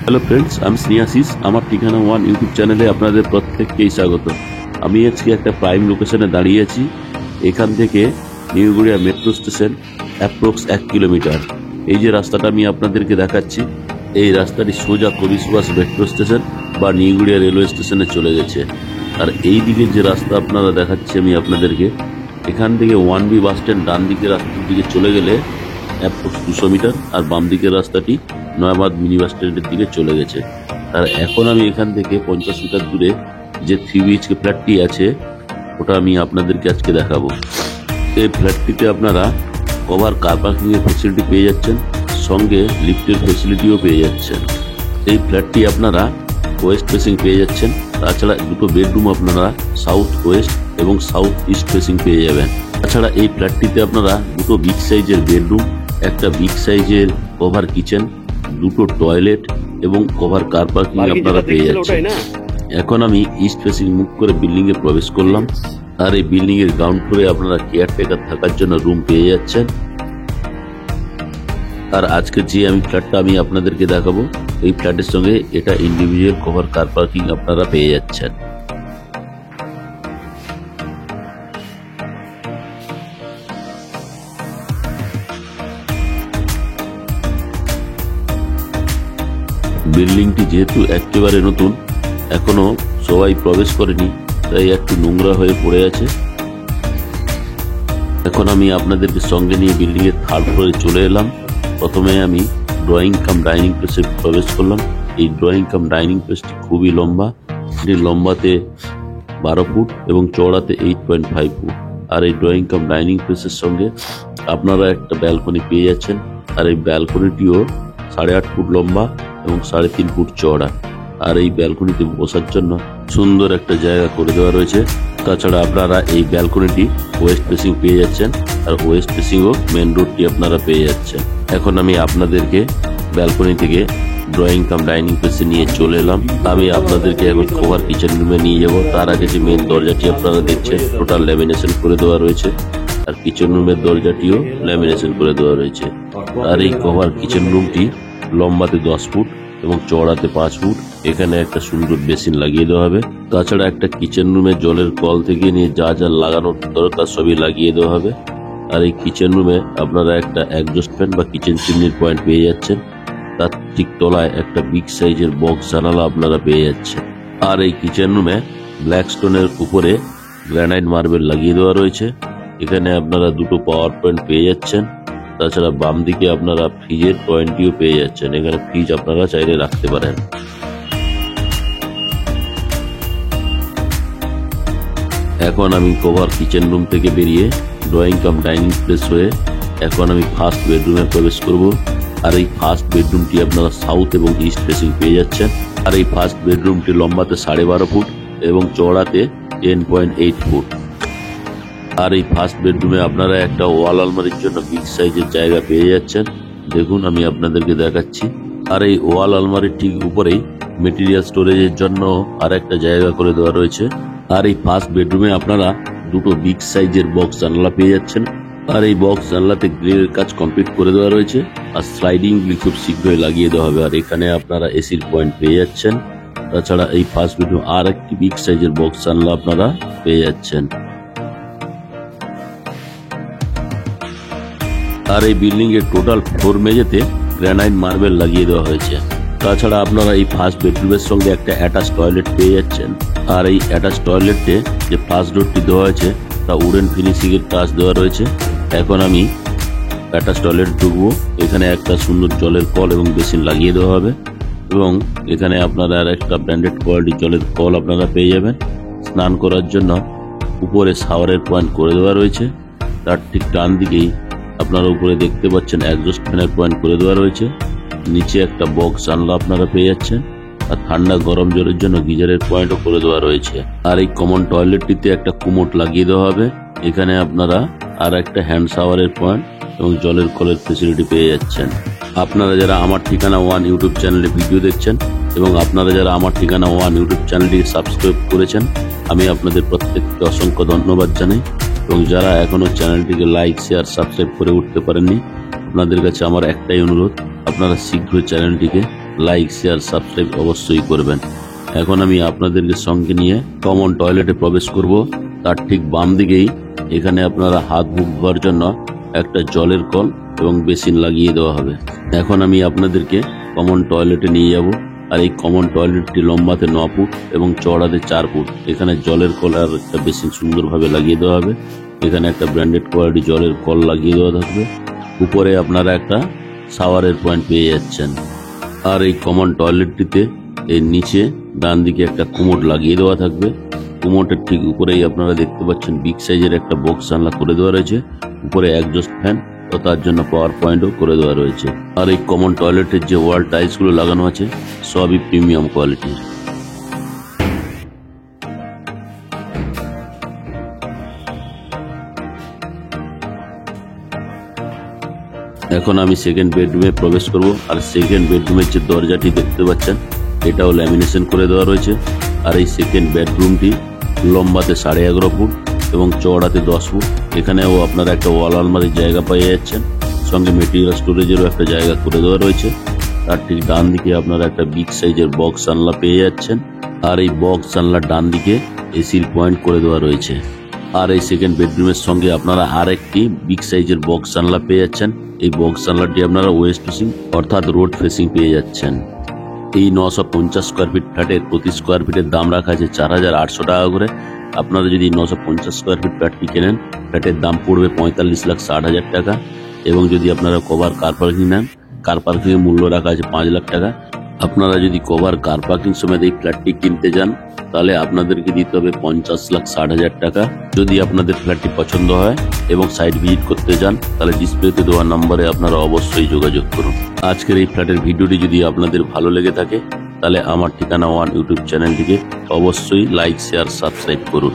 Hello friends, আমি স্নেহাশিস। আমার ঠিকানা ওয়ান ইউটিউব চ্যানেলে আপনাদের প্রত্যেককেই স্বাগত। আমি আজকে একটা প্রাইম লোকেশনে দাঁড়িয়ে আছি। এখান থেকে new Garia metro station approx 1 kilometre. এই যে রাস্তাটা আমি আপনাদেরকে দেখাচ্ছি, এই রাস্তাটি সোজা কবি সুভাষ মেট্রো স্টেশন বা নিউ গড়িয়া রেলওয়ে স্টেশনে চলে গেছে। আর এই দিকে যে রাস্তা আপনারা দেখাচ্ছি আমি আপনাদেরকে, এখান থেকে 1B বাস স্ট্যান্ড ডান দিকের রাস্তার দিকে চলে গেলে অ্যাপ্রক্স 200 মিটার, আর বাম দিকের রাস্তাটি নয়াবাদ মিনি বাস স্ট্যান্ডের দিকে চলে গেছে। আর এখন আমি এখান থেকে 50 মিটার দূরে যে 3 BHK ফ্ল্যাটটি আছে, ওটা আমি আপনাদেরকে আজকে দেখাবো। এই ফ্ল্যাটটিতে আপনারা কভার কার পার্কিং এর ফেসিলিটি পেয়ে যাচ্ছেন, সঙ্গে লিফটের ফেসিলিটিও পেয়ে যাচ্ছেন। এই ফ্ল্যাটটি আপনারা ওয়েস্ট ফেসিং পেয়ে যাচ্ছেন। তাছাড়া দুটো বেডরুম আপনারা সাউথ ওয়েস্ট এবং সাউথ ইস্ট ফেসিং পেয়ে যাবেন। তাছাড়া এই ফ্ল্যাটটিতে আপনারা দুটো বিগ সাইজের বেডরুম, একটা বিগ সাইজের কভার কিচেন, দুটো টয়লেট এবং কভার কার পার্কিং আপনারা পেয়ে যাচ্ছেন। এখন আমি ইস্ট ফেসিং মুভ করে বিল্ডিং এ প্রবেশ করলাম। আর এই বিল্ডিং এর গ্রাউন্ড ফ্লোরে আপনারা কেয়ারটেকার থাকার জন্য রুম পেয়ে যাচ্ছেন। আর আজকে যে ফ্ল্যাটটা আমি আপনাদেরকে দেখাবো, এই ফ্ল্যাটের সঙ্গে এটা ইন্ডিভিজুয়াল কভার কার পার্কিং আপনারা পেয়ে যাচ্ছেন। বিল্ডিংটি যেহেতু একেবারে নতুন, এখনো সবাই প্রবেশ করেনি, তাই একটু নোংরা হয়ে পড়ে আছে। এখন আমি আপনাদেরকে সঙ্গে নিয়ে বিল্ডিং এর 3rd ফ্লোরে চলে এলাম। প্রথমে আমি ড্রয়িং কাম ডাইনিং প্লেসে প্রবেশ করলাম। এই ড্রয়িং কাম ডাইনিং প্লেসটি খুবই লম্বা। এটি লম্বাতে 12 ফুট এবং চওড়াতে 8.5 ফুট। আর এই ড্রয়িং কাম ডাইনিং প্লেসের সঙ্গে আপনারা একটা ব্যালকনি পেয়ে যাচ্ছেন। আর এই ব্যালকনিটিও 8.5 ফুট লম্বা এবং 3.5 ফুট চওড়া। আর এই ব্যালকনিতে বসার জন্য সুন্দর একটা জায়গা করে দেওয়া রয়েছে। তাছাড়া আপনারা এই ব্যালকনিটি ওয়েস্ট ফেসিং পেয়ে যাচ্ছেন, আর ওয়েস্ট ফেসিং ও মেন রোডটি আপনারা পেয়ে যাচ্ছেন। এখন আমি আপনাদেরকে ব্যালকনি থেকে ড্রয়িং কাম ডাইনিং প্লেসে নিয়ে চলে এলাম। আমি আপনাদেরকে এখন কভার কিচেন রুমে নিয়ে যাব। তার আগে যে মেন দরজাটি আপনারা দেখছেন, টোটাল ল্যামিনেশন করে দেওয়া রয়েছে, আর কিচেন রুমের দরজাটিও ল্যামিনেশন করে দেওয়া রয়েছে। আর এই কভার কিচেন রুমটি লম্বাতে 10 ফুট এবং চওড়াতে 5 ফুট। এখানে একটা সুন্দর বেসিন লাগিয়ে দেওয়া হবে। তাছাড়া একটা কিচেন রুমে জলের কল থেকে নিয়ে যা যা লাগানোর দরকার সবই লাগিয়ে দেওয়া হবে। আর এই কিচেন রুমে আপনারা একটা এক্সস্ট ফ্যান বা কিচেন চিমনির পয়েন্ট পেয়ে যাচ্ছেন। তার ঠিক তলায় একটা বিগ সাইজের বক্স জানালা আপনারা পেয়ে যাচ্ছেন। আর এই কিচেন রুমে ব্ল্যাক স্টোনের উপরে গ্রানাইট মার্বেল লাগিয়ে দেওয়া রয়েছে। এখানে আপনারা দুটো পাওয়ার পয়েন্ট পেয়ে যাচ্ছেন। তাছাড়া বাম দিকে আপনারা ফ্রিজের পয়েন্টটিও পেয়ে যাচ্ছেন। এখানে ফ্রিজ আপনারা চাইলে রাখতে পারেন। এখন আমি কভার কিচেন রুম থেকে বেরিয়ে ড্রয়িং কাম ডাইনিং প্লেস হয়ে এখন আমি ফার্স্ট বেডরুমে প্রবেশ করব। আর এই ফার্স্ট বেডরুমটি আপনারা সাউথ এবং ইস্ট ফেসিং পেয়ে যাচ্ছেন। আর এই ফার্স্ট বেডরুমটি লম্বাতে 12.5 ফুট এবং চওড়াতে 10.8 ফুট। আর এই ফার্স্ট বেডরুমে আপনারা একটা ওয়াল আলমারির জন্য বিগ সাইজের জায়গা পেয়ে যাচ্ছেন। দেখুন আমি আপনাদেরকে দেখাচ্ছি। আর এই ওয়াল আলমারির ঠিক উপরেই মেটেরিয়াল স্টোরেজের জন্য আর একটা জায়গা করে দেওয়া রয়েছে। আর এই ফার্স্ট বেডরুমে আপনারা দুটো বিগ সাইজের বক্স জানলা পেয়ে যাচ্ছেন। আর এই বক্স জানলাতে গ্রিলের কাজ কমপ্লিট করে দেওয়া রয়েছে, আর স্লাইডিং গ্রিল খুব শীঘ্রই লাগিয়ে দেওয়া হবে। আর এখানে আপনারা এসির পয়েন্ট পেয়ে যাচ্ছেন। তাছাড়া এই ফার্স্ট বেডরুম আর একটি বিগ সাইজের বক্স জানলা আপনারা পেয়ে যাচ্ছেন। আর এই বিল্ডিং এর টোটাল ফ্লোর মেঝেতে গ্রানাইট মার্বেল লাগিয়ে দেওয়া হয়েছে। তাছাড়া আপনারা এই ফার্স্ট বেডরুমের সঙ্গে একটা অ্যাটাচ টয়লেট পেয়ে যাচ্ছেন। আর এই অ্যাটাচ টয়লেটে যে ফার্স্ট ডোরটি দেওয়া হয়েছে তা উডেন ফিনিশিং এর টাচ দেওয়া রয়েছে। এখন আমি অ্যাটাচ টয়লেট ঢুকবো। এখানে একটা সুন্দর জলের কল এবং বেসিন লাগিয়ে দেওয়া হবে, এবং এখানে আপনারা আর একটা ব্র্যান্ডেড কোয়ালিটির জলের কল আপনারা পেয়ে যাবেন। স্নান করার জন্য উপরে শাওয়ারের পয়েন্ট করে দেওয়া রয়েছে। তার ঠিক ডান দিকেই আপনারা উপরে দেখতে পাচ্ছেন এক্সস্ট ফ্যানের পয়েন্ট করে দেওয়া রয়েছে। নিচে একটা বক্স জানলা আপনারা পেয়ে যাচ্ছেন। আর ঠান্ডা গরম জলের জন্য গিজারের পয়েন্টও করে দেওয়া রয়েছে। আর এই কমন টয়লেটটিতে একটা কুমোট লাগিয়ে দেওয়া হবে। এখানে আপনারা আর একটা হ্যান্ড শাওয়ারের পয়েন্ট এবং জলের কলের ফেসিলিটি পেয়ে যাচ্ছেন। আপনারা যারা আমার ঠিকানা ওয়ান ইউটিউব চ্যানেলে ভিডিও দেখছেন এবং আপনারা যারা আমার ঠিকানা ওয়ান ইউটিউব চ্যানেলটি সাবস্ক্রাইব করেছেন, আমি আপনাদের প্রত্যেককে অসংখ্য ধন্যবাদ জানাই। এবং যারা এখনো চ্যানেলটিকে লাইক, শেয়ার, সাবস্ক্রাইব করে উঠতে পারেননি, আপনাদের কাছে আমার একটাই অনুরোধ, আপনারা শীঘ্রই চ্যানেলটিকে লাইক শেয়ার সাবস্ক্রাইব অবশ্যই করবেন। এখন আমি আপনাদেরকে সঙ্গে নিয়ে কমন টয়লেটে প্রবেশ করব। তার ঠিক বাম দিকেই এখানে আপনারা হাত মুখ ধোয়ার জন্য একটা জলের কল এবং বেসিন লাগিয়ে দেওয়া হবে। এখন আমি আপনাদেরকে কমন টয়লেটে নিয়ে যাব। আর এই কমন টয়লেটটি লম্বাতে 9 ফুট এবং চওড়াতে 4 ফুট। এখানে জলের কল আর একটা বেসিন সুন্দরভাবে লাগিয়ে দেওয়া হবে। এখানে একটা ব্র্যান্ডেড কোয়ালিটি জলের কল লাগিয়ে দেওয়া থাকবে। উপরে আপনারা একটা শাওয়ারের পয়েন্ট পেয়ে যাচ্ছেন। আর এই কমন টয়লেটটিতে এর নিচে ডান দিকে একটা কুমোড লাগিয়ে দেওয়া থাকবে। কুমোডের ঠিক উপরেই আপনারা দেখতে পাচ্ছেন বিগ সাইজের একটা বক্স জানলা করে দেওয়া রয়েছে। উপরে একজস্ট ফ্যান ও তার জন্য পাওয়ার পয়েন্টও করে দেওয়া রয়েছে। আর এই কমন টয়লেটের যে ওয়াল টাইলসগুলো লাগানো আছে সবই প্রিমিয়াম কোয়ালিটির। এখন আমি সেকেন্ড বেডরুমে প্রবেশ করব। আর সেকেন্ড বেডরুমের যে দরজাটি দেখতে পাচ্ছেন এটাও ল্যামিনেশন করে দেওয়া রয়েছে। আর এই সেকেন্ড বেডরুমটি লম্বাতে 11.5 ফুট এবং চওড়াতে 10 ফুট। এখানেও আপনারা একটা ওয়াল আলমারির জায়গা পেয়ে যাচ্ছেন, সঙ্গে মেটেরিয়াল স্টোরেজেরও একটা জায়গা করে দেওয়া রয়েছে। তার ঠিক ডান দিকে আপনারা একটা বিগ সাইজের বক্স জানলা পেয়ে যাচ্ছেন। আর এই বক্স জানলার ডান দিকে এসির পয়েন্ট করে দেওয়া রয়েছে। আর এই সেকেন্ড বেডরুমের সঙ্গে আপনারা আরেকটি বিগ সাইজের বক্স জানলা পেয়ে যাচ্ছেন। এই বক্স জানলাটি আপনারা ওয়েস্ট ফেসিং অর্থাৎ রোড ফেসিং পেয়ে যাচ্ছেন। এই 950 স্কোয়ার ফিট ফ্ল্যাটের প্রতি স্কোয়ার ফিটের দাম রাখা আছে 4,800 টাকা করে। আপনারা যদি 950 স্কোয়ার ফিট ফ্ল্যাটটি কেনেন ফ্ল্যাটের দাম পড়বে 45,60,000 টাকা। এবং যদি আপনারা কভার কার পার্কিং নেন, কার পার্কিংয়ের মূল্য রাখা আছে 5 লাখ টাকা। আপনারা যদি কভার কার পার্কিং সমেত এই ফ্ল্যাটটি কিনতে যান তাহলে আপনাদেরকে দিতে হবে 50,60,000 টাকা। যদি আপনাদের ফ্ল্যাটটি পছন্দ হয় এবং সাইট ভিজিট করতে যান তাহলে ডিসপ্লেতে দেওয়া নম্বরে আপনারা অবশ্যই যোগাযোগ করুন। আজকের এই ফ্ল্যাটের ভিডিওটি যদি আপনাদের ভালো লেগে থাকে তাহলে আমার ঠিকানা ওয়ান ইউটিউব চ্যানেলটিকে অবশ্যই লাইক শেয়ার সাবস্ক্রাইব করুন।